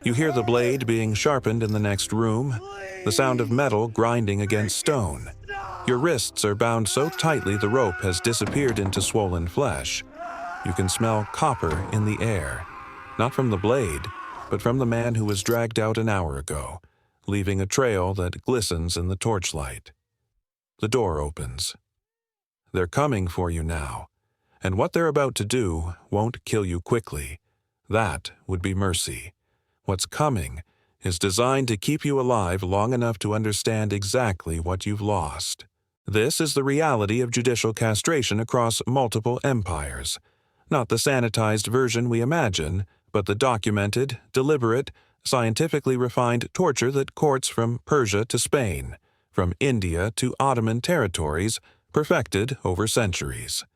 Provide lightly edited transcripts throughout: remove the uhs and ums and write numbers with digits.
You hear the blade being sharpened in the next room, the sound of metal grinding against stone. Your wrists are bound so tightly the rope has disappeared into swollen flesh. You can smell copper in the air, not from the blade, but from the man who was dragged out an hour ago, leaving a trail that glistens in the torchlight. The door opens. They're coming for you now, and what they're about to do won't kill you quickly. That would be mercy. What's coming is designed to keep you alive long enough to understand exactly what you've lost. This is the reality of judicial castration across multiple empires. Not the sanitized version we imagine, but the documented, deliberate, scientifically refined torture that courts from Persia to Spain, from India to Ottoman territories, perfected over centuries.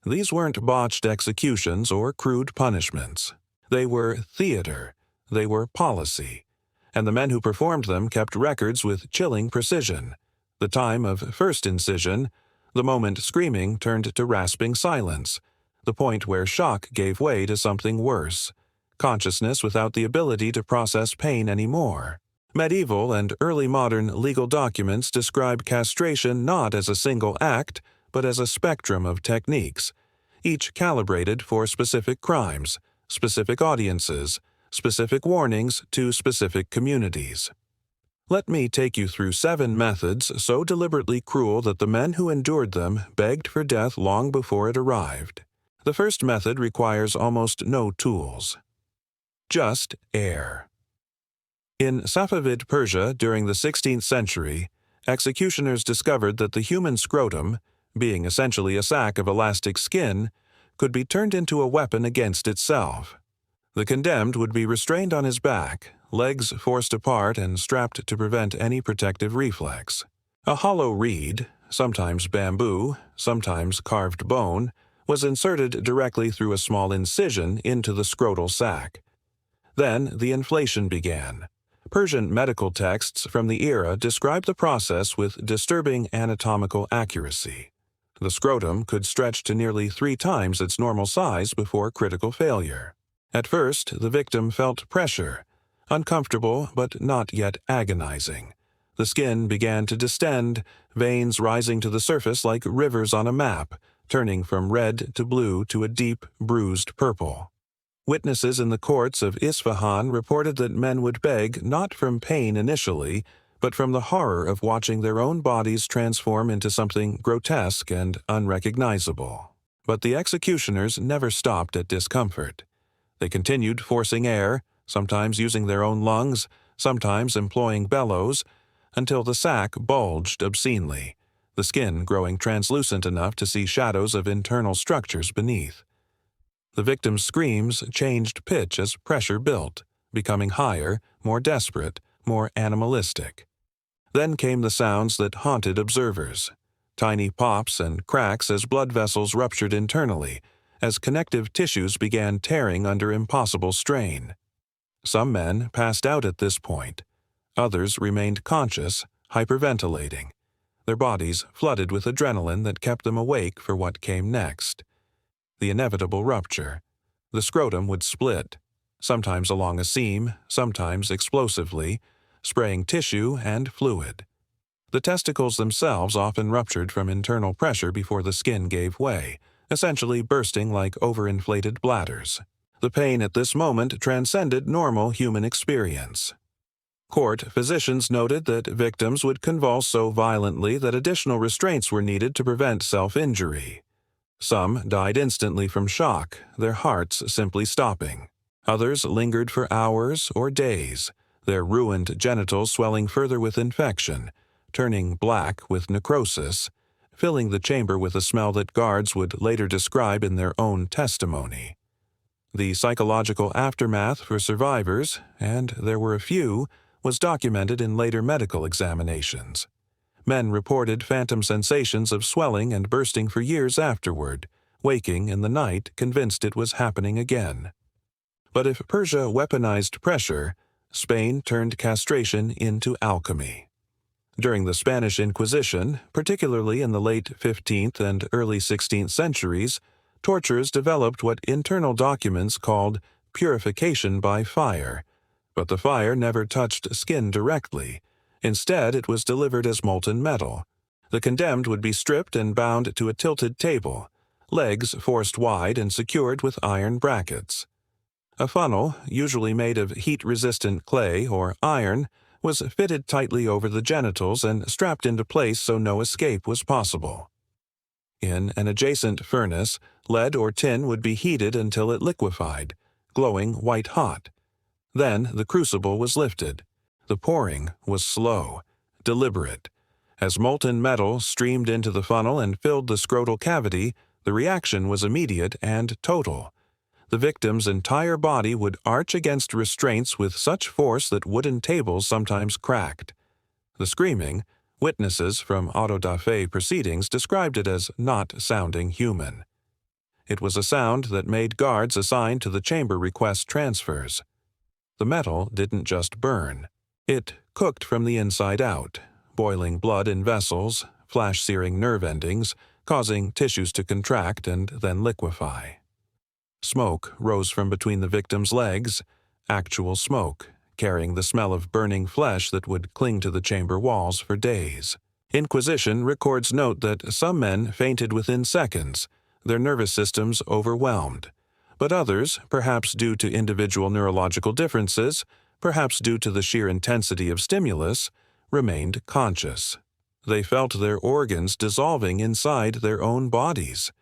These weren't botched executions or crude punishments. They were theater. They were policy. And the men who performed them kept records with chilling precision. The time of first incision, the moment screaming turned to rasping silence, the point where shock gave way to something worse, consciousness without the ability to process pain anymore. Medieval and early modern legal documents describe castration not as a single act, but as a spectrum of techniques, each calibrated for specific crimes, specific audiences, specific warnings to specific communities. Let me take you through 7 methods so deliberately cruel that the men who endured them begged for death long before it arrived. The first method requires almost no tools. Just air. In Safavid Persia during the 16th century, executioners discovered that the human scrotum, being essentially a sack of elastic skin, could be turned into a weapon against itself. The condemned would be restrained on his back, legs forced apart and strapped to prevent any protective reflex. A hollow reed, sometimes bamboo, sometimes carved bone, was inserted directly through a small incision into the scrotal sac. Then the inflation began. Persian medical texts from the era describe the process with disturbing anatomical accuracy. The scrotum could stretch to nearly 3 times its normal size before critical failure. At first, the victim felt pressure, uncomfortable but not yet agonizing. The skin began to distend, veins rising to the surface like rivers on a map, turning from red to blue to a deep, bruised purple. Witnesses in the courts of Isfahan reported that men would beg not from pain initially, but from the horror of watching their own bodies transform into something grotesque and unrecognizable. But the executioners never stopped at discomfort. They continued forcing air, sometimes using their own lungs, sometimes employing bellows, until the sac bulged obscenely, the skin growing translucent enough to see shadows of internal structures beneath. The victim's screams changed pitch as pressure built, becoming higher, more desperate, more animalistic. Then came the sounds that haunted observers, tiny pops and cracks as blood vessels ruptured internally, as connective tissues began tearing under impossible strain. Some men passed out at this point. Others remained conscious, hyperventilating, their bodies flooded with adrenaline that kept them awake for what came next. The inevitable rupture. The scrotum would split, sometimes along a seam, sometimes explosively, spraying tissue and fluid. The testicles themselves often ruptured from internal pressure before the skin gave way, essentially bursting like overinflated bladders. The pain at this moment transcended normal human experience. Court physicians noted that victims would convulse so violently that additional restraints were needed to prevent self-injury. Some died instantly from shock, their hearts simply stopping. Others lingered for hours or days, their ruined genitals swelling further with infection, turning black with necrosis, filling the chamber with a smell that guards would later describe in their own testimony. The psychological aftermath for survivors, and there were a few, was documented in later medical examinations. Men reported phantom sensations of swelling and bursting for years afterward, waking in the night convinced it was happening again. But if Persia weaponized pressure, Spain turned castration into alchemy. During the Spanish Inquisition, particularly in the late 15th and early 16th centuries, torturers developed what internal documents called purification by fire, But the fire never touched skin directly. Instead, it was delivered as molten metal. The condemned would be stripped and bound to a tilted table, legs forced wide and secured with iron brackets. A funnel, usually made of heat-resistant clay or iron, was fitted tightly over the genitals and strapped into place so no escape was possible. In an adjacent furnace, lead or tin would be heated until it liquefied, glowing white-hot. Then the crucible was lifted. The pouring was slow, deliberate. As molten metal streamed into the funnel and filled the scrotal cavity, the reaction was immediate and total. The victim's entire body would arch against restraints with such force that wooden tables sometimes cracked. The screaming, witnesses from auto-da-fe proceedings described it as not sounding human. It was a sound that made guards assigned to the chamber request transfers. The metal didn't just burn. It cooked from the inside out, boiling blood in vessels, flash-searing nerve endings, causing tissues to contract and then liquefy. Smoke rose from between the victim's legs, actual smoke, carrying the smell of burning flesh that would cling to the chamber walls for days. Inquisition records note that some men fainted within seconds, their nervous systems overwhelmed, but others, perhaps due to individual neurological differences, perhaps due to the sheer intensity of stimulus, remained conscious. They felt their organs dissolving inside their own bodies.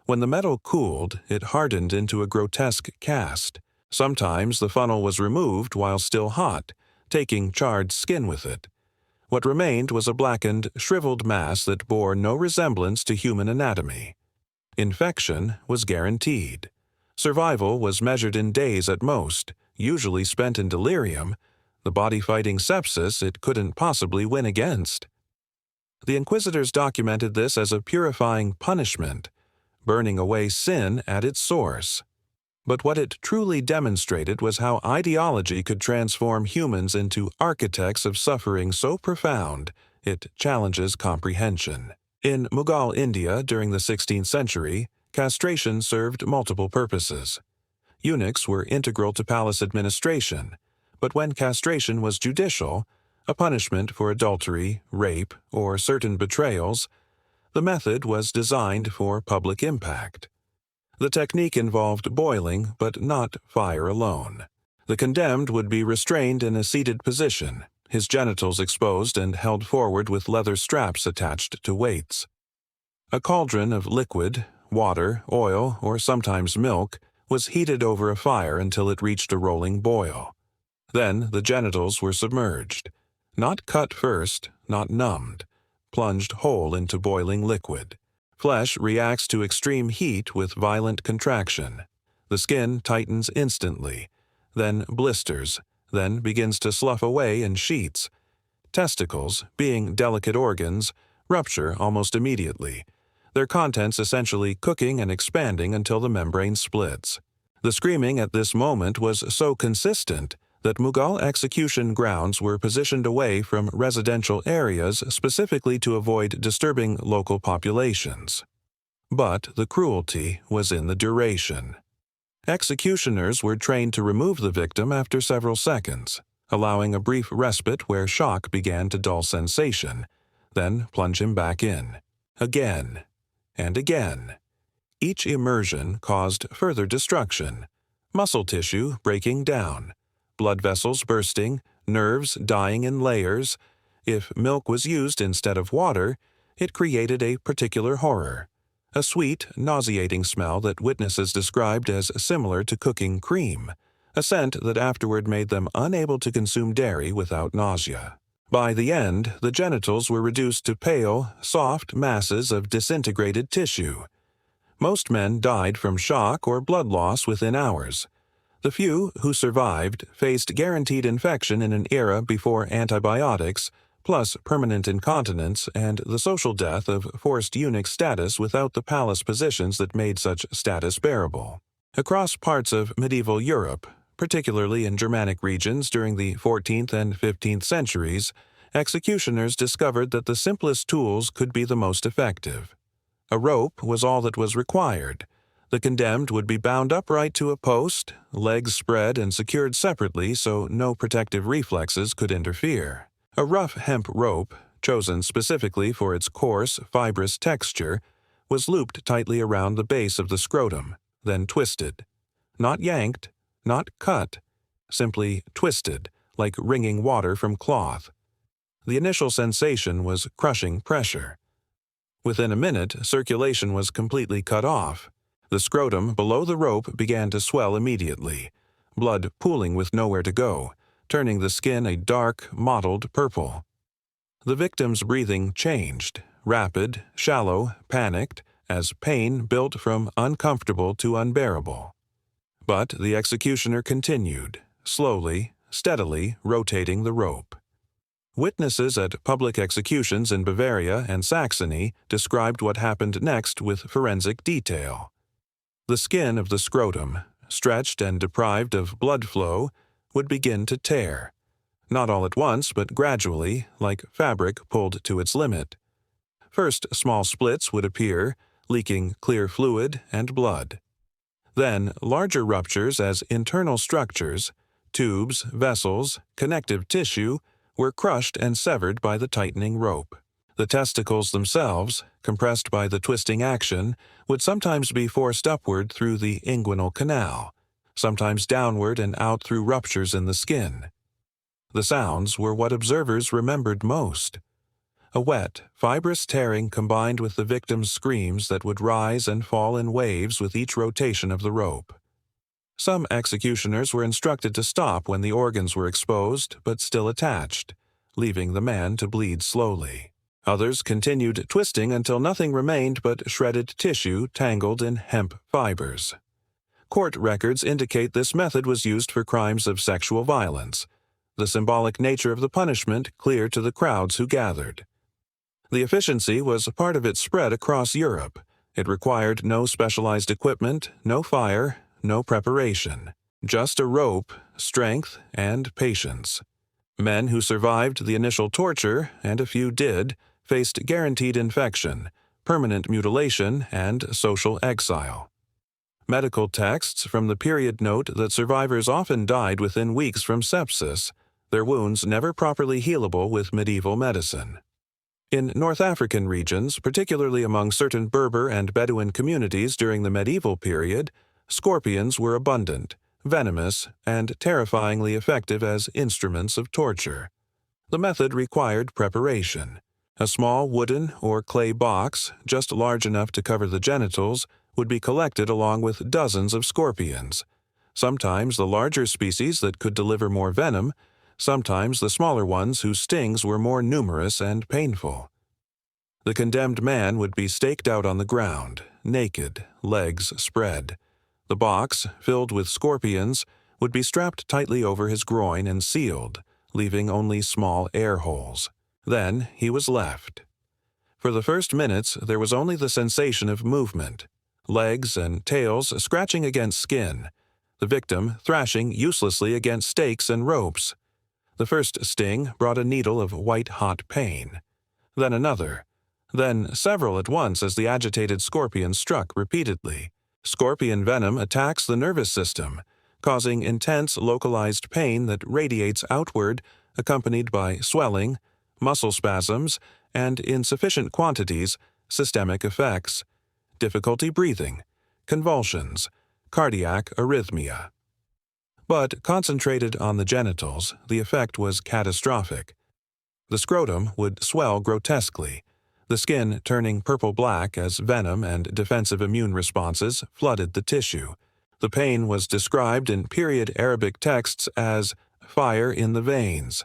When the metal cooled, it hardened into a grotesque cast. Sometimes the funnel was removed while still hot, taking charred skin with it. What remained was a blackened, shriveled mass that bore no resemblance to human anatomy. Infection was guaranteed. Survival was measured in days at most, usually spent in delirium, the body fighting sepsis it couldn't possibly win against. The inquisitors documented this as a purifying punishment, burning away sin at its source. But what it truly demonstrated was how ideology could transform humans into architects of suffering so profound it challenges comprehension. In Mughal India during the 16th century, castration served multiple purposes. Eunuchs were integral to palace administration, but when castration was judicial, a punishment for adultery, rape, or certain betrayals, the method was designed for public impact. The technique involved boiling, but not fire alone. The condemned would be restrained in a seated position, his genitals exposed and held forward with leather straps attached to weights. A cauldron of liquid, water, oil, or sometimes milk, was heated over a fire until it reached a rolling boil. Then the genitals were submerged, not cut first, not numbed, plunged whole into boiling liquid. Flesh reacts to extreme heat with violent contraction. The skin tightens instantly, then blisters, then begins to slough away in sheets. Testicles, being delicate organs, rupture almost immediately, their contents essentially cooking and expanding until the membrane splits. The screaming at this moment was so consistent that Mughal execution grounds were positioned away from residential areas specifically to avoid disturbing local populations. But the cruelty was in the duration. Executioners were trained to remove the victim after several seconds, allowing a brief respite where shock began to dull sensation, then plunge him back in, again and again. Each immersion caused further destruction, muscle tissue breaking down, blood vessels bursting, nerves dying in layers. If milk was used instead of water, it created a particular horror, a sweet, nauseating smell that witnesses described as similar to cooking cream, a scent that afterward made them unable to consume dairy without nausea. By the end, the genitals were reduced to pale, soft masses of disintegrated tissue. Most men died from shock or blood loss within hours. The few who survived faced guaranteed infection in an era before antibiotics, plus permanent incontinence and the social death of forced eunuch status without the palace positions that made such status bearable. Across parts of medieval Europe, particularly in Germanic regions during the 14th and 15th centuries, executioners discovered that the simplest tools could be the most effective. A rope was all that was required. The condemned would be bound upright to a post, legs spread and secured separately so no protective reflexes could interfere. A rough hemp rope, chosen specifically for its coarse, fibrous texture, was looped tightly around the base of the scrotum, then twisted. Not yanked, not cut, simply twisted, like wringing water from cloth. The initial sensation was crushing pressure. Within a minute, circulation was completely cut off. The scrotum below the rope began to swell immediately, blood pooling with nowhere to go, turning the skin a dark, mottled purple. The victim's breathing changed, rapid, shallow, panicked, as pain built from uncomfortable to unbearable. But the executioner continued, slowly, steadily rotating the rope. Witnesses at public executions in Bavaria and Saxony described what happened next with forensic detail. The skin of the scrotum, stretched and deprived of blood flow, would begin to tear. Not all at once, but gradually, like fabric pulled to its limit. First, small splits would appear, leaking clear fluid and blood. Then, larger ruptures as internal structures, tubes, vessels, connective tissue, were crushed and severed by the tightening rope. The testicles themselves, compressed by the twisting action, would sometimes be forced upward through the inguinal canal, sometimes downward and out through ruptures in the skin. The sounds were what observers remembered most. A wet, fibrous tearing combined with the victim's screams that would rise and fall in waves with each rotation of the rope. Some executioners were instructed to stop when the organs were exposed but still attached, leaving the man to bleed slowly. Others continued twisting until nothing remained but shredded tissue tangled in hemp fibers. Court records indicate this method was used for crimes of sexual violence, the symbolic nature of the punishment clear to the crowds who gathered. The efficiency was part of its spread across Europe. It required no specialized equipment, no fire, no preparation. Just a rope, strength, and patience. Men who survived the initial torture, and a few did, faced guaranteed infection, permanent mutilation, and social exile. Medical texts from the period note that survivors often died within weeks from sepsis, their wounds never properly healable with medieval medicine. In North African regions, particularly among certain Berber and Bedouin communities during the medieval period, scorpions were abundant, venomous, and terrifyingly effective as instruments of torture. The method required preparation. A small wooden or clay box, just large enough to cover the genitals, would be collected along with dozens of scorpions, sometimes the larger species that could deliver more venom, sometimes the smaller ones whose stings were more numerous and painful. The condemned man would be staked out on the ground, naked, legs spread. The box, filled with scorpions, would be strapped tightly over his groin and sealed, leaving only small air holes. Then he was left. For the first minutes, there was only the sensation of movement, legs and tails scratching against skin, the victim thrashing uselessly against stakes and ropes. The first sting brought a needle of white-hot pain. Then another. Then several at once as the agitated scorpion struck repeatedly. Scorpion venom attacks the nervous system, causing intense localized pain that radiates outward, accompanied by swelling, muscle spasms, and, in sufficient quantities, systemic effects, difficulty breathing, convulsions, cardiac arrhythmia. But concentrated on the genitals, the effect was catastrophic. The scrotum would swell grotesquely, the skin turning purple-black as venom and defensive immune responses flooded the tissue. The pain was described in period Arabic texts as fire in the veins,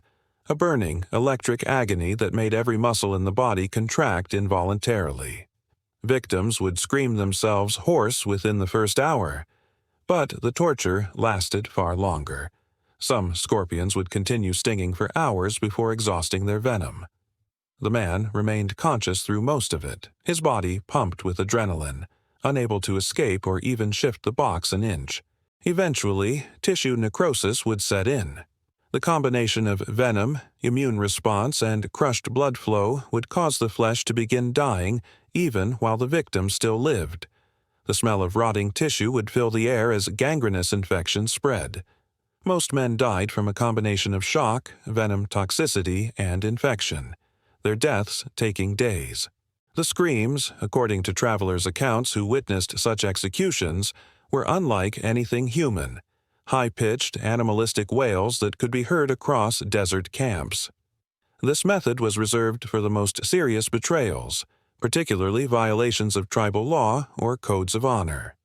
a burning, electric agony that made every muscle in the body contract involuntarily. Victims would scream themselves hoarse within the first hour, but the torture lasted far longer. Some scorpions would continue stinging for hours before exhausting their venom. The man remained conscious through most of it, his body pumped with adrenaline, unable to escape or even shift the box an inch. Eventually, tissue necrosis would set in. The combination of venom, immune response, and crushed blood flow would cause the flesh to begin dying even while the victim still lived. The smell of rotting tissue would fill the air as gangrenous infection spread. Most men died from a combination of shock, venom toxicity, and infection, their deaths taking days. The screams, according to travelers' accounts who witnessed such executions, were unlike anything human, high-pitched, animalistic wails that could be heard across desert camps. This method was reserved for the most serious betrayals, particularly violations of tribal law or codes of honor.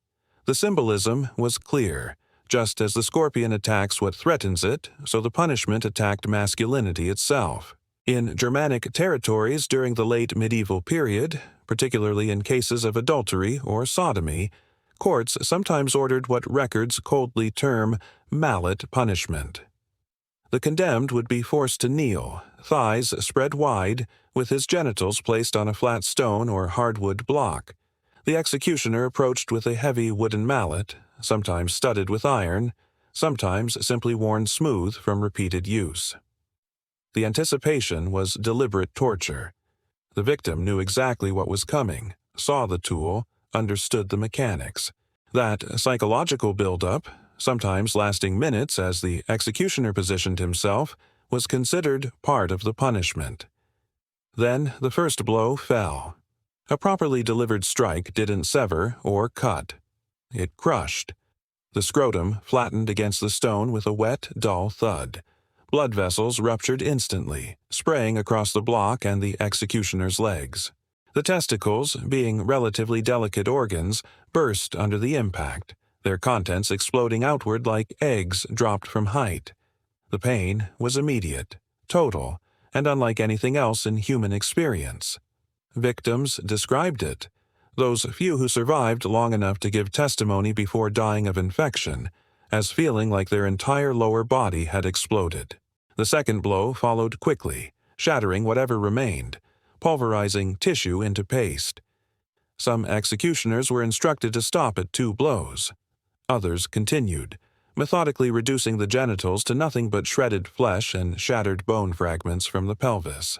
The symbolism was clear. Just as the scorpion attacks what threatens it, so the punishment attacked masculinity itself. In Germanic territories during the late medieval period, particularly in cases of adultery or sodomy, courts sometimes ordered what records coldly term mallet punishment. The condemned would be forced to kneel, thighs spread wide, with his genitals placed on a flat stone or hardwood block. The executioner approached with a heavy wooden mallet, sometimes studded with iron, sometimes simply worn smooth from repeated use. The anticipation was deliberate torture. The victim knew exactly what was coming, saw the tool, understood the mechanics. That psychological buildup, sometimes lasting minutes as the executioner positioned himself, was considered part of the punishment. Then the first blow fell. A properly delivered strike didn't sever or cut. It crushed. The scrotum flattened against the stone with a wet, dull thud. Blood vessels ruptured instantly, spraying across the block and the executioner's legs. The testicles, being relatively delicate organs, burst under the impact, their contents exploding outward like eggs dropped from height. The pain was immediate, total, and unlike anything else in human experience. Victims described it, those few who survived long enough to give testimony before dying of infection, as feeling like their entire lower body had exploded. The second blow followed quickly, shattering whatever remained, pulverizing tissue into paste. Some executioners were instructed to stop at 2 blows. Others continued, methodically reducing the genitals to nothing but shredded flesh and shattered bone fragments from the pelvis.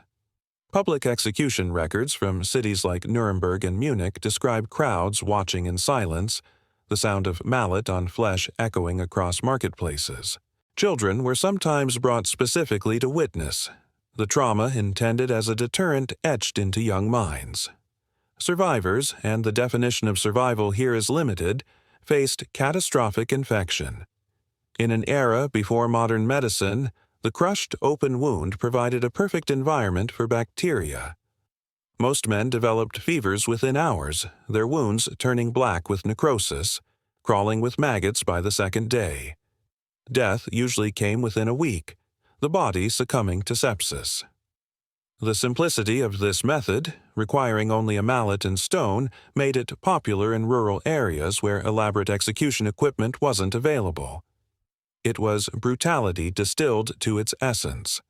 Public execution records from cities like Nuremberg and Munich describe crowds watching in silence, the sound of mallet on flesh echoing across marketplaces. Children were sometimes brought specifically to witness, the trauma intended as a deterrent etched into young minds. Survivors, and the definition of survival here is limited, faced catastrophic infection. In an era before modern medicine, the crushed open wound provided a perfect environment for bacteria. Most men developed fevers within hours, their wounds turning black with necrosis, crawling with maggots by the second day. Death usually came within a week, the body succumbing to sepsis. The simplicity of this method, requiring only a mallet and stone, made it popular in rural areas where elaborate execution equipment wasn't available. It was brutality distilled to its essence.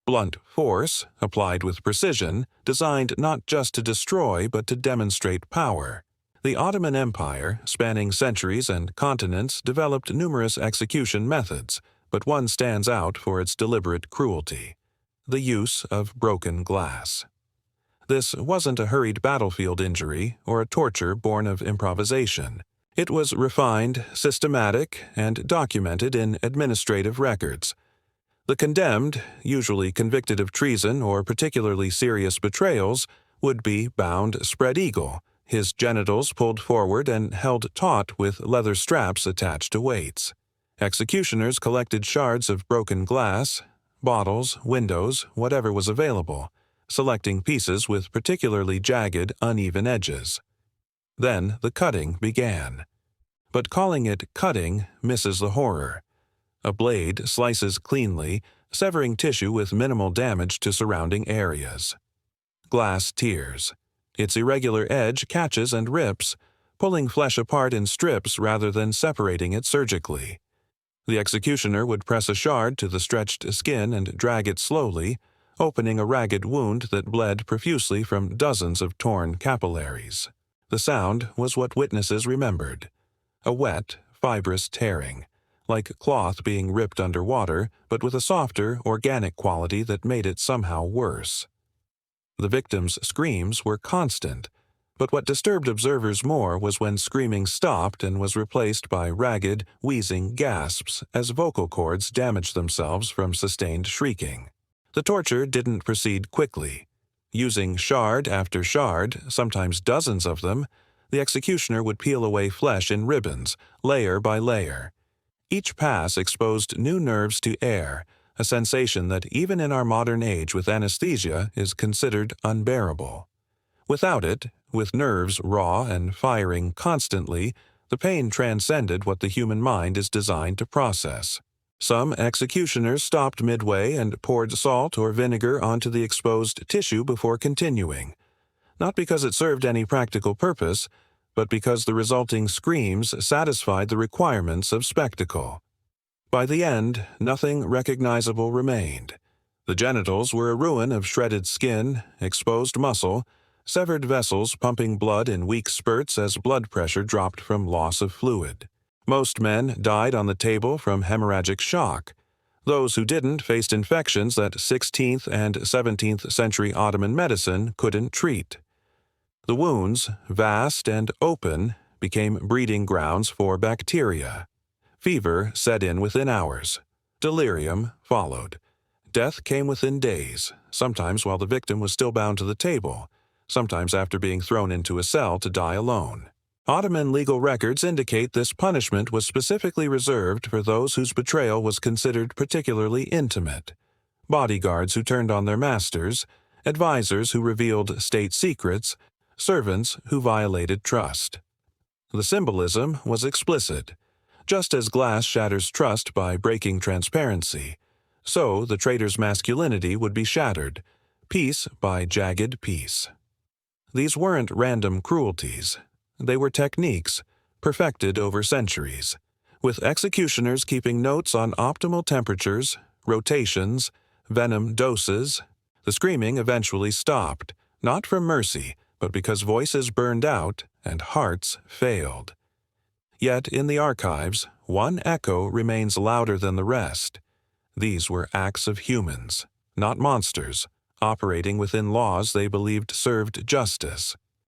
Blunt force, applied with precision, designed not just to destroy but to demonstrate power. The Ottoman Empire, spanning centuries and continents, developed numerous execution methods, but one stands out for its deliberate cruelty: the use of broken glass. This wasn't a hurried battlefield injury or a torture born of improvisation. It was refined, systematic, and documented in administrative records. The condemned, usually convicted of treason or particularly serious betrayals, would be bound spread eagle, his genitals pulled forward and held taut with leather straps attached to weights. Executioners collected shards of broken glass, bottles, windows, whatever was available, selecting pieces with particularly jagged, uneven edges. Then the cutting began. But calling it cutting misses the horror. A blade slices cleanly, severing tissue with minimal damage to surrounding areas. Glass tears. Its irregular edge catches and rips, pulling flesh apart in strips rather than separating it surgically. The executioner would press a shard to the stretched skin and drag it slowly, opening a ragged wound that bled profusely from dozens of torn capillaries. The sound was what witnesses remembered: a wet, fibrous tearing, like cloth being ripped underwater, but with a softer, organic quality that made it somehow worse. The victim's screams were constant, But what disturbed observers more was when screaming stopped and was replaced by ragged, wheezing gasps as vocal cords damaged themselves from sustained shrieking. The torture didn't proceed quickly. Using shard after shard, sometimes dozens of them, the executioner would peel away flesh in ribbons, layer by layer. Each pass exposed new nerves to air, a sensation that even in our modern age with anesthesia is considered unbearable. Without it, with nerves raw and firing constantly, the pain transcended what the human mind is designed to process. Some executioners stopped midway and poured salt or vinegar onto the exposed tissue before continuing, not because it served any practical purpose, but because the resulting screams satisfied the requirements of spectacle. By the end, nothing recognizable remained. The genitals were a ruin of shredded skin, exposed muscle, severed vessels pumping blood in weak spurts as blood pressure dropped from loss of fluid. Most men died on the table from hemorrhagic shock. Those who didn't faced infections that 16th and 17th century Ottoman medicine couldn't treat. The wounds, vast and open, became breeding grounds for bacteria. Fever set in within hours. Delirium followed. Death came within days, sometimes while the victim was still bound to the table, sometimes after being thrown into a cell to die alone. Ottoman legal records indicate this punishment was specifically reserved for those whose betrayal was considered particularly intimate: bodyguards who turned on their masters, advisors who revealed state secrets, servants who violated trust. The symbolism was explicit. Just as glass shatters trust by breaking transparency, so the traitor's masculinity would be shattered, piece by jagged piece. These weren't random cruelties. They were techniques, perfected over centuries, with executioners keeping notes on optimal temperatures, rotations, venom doses. The screaming eventually stopped, not from mercy, but because voices burned out and hearts failed. Yet in the archives, one echo remains louder than the rest. These were acts of humans, not monsters, operating within laws they believed served justice.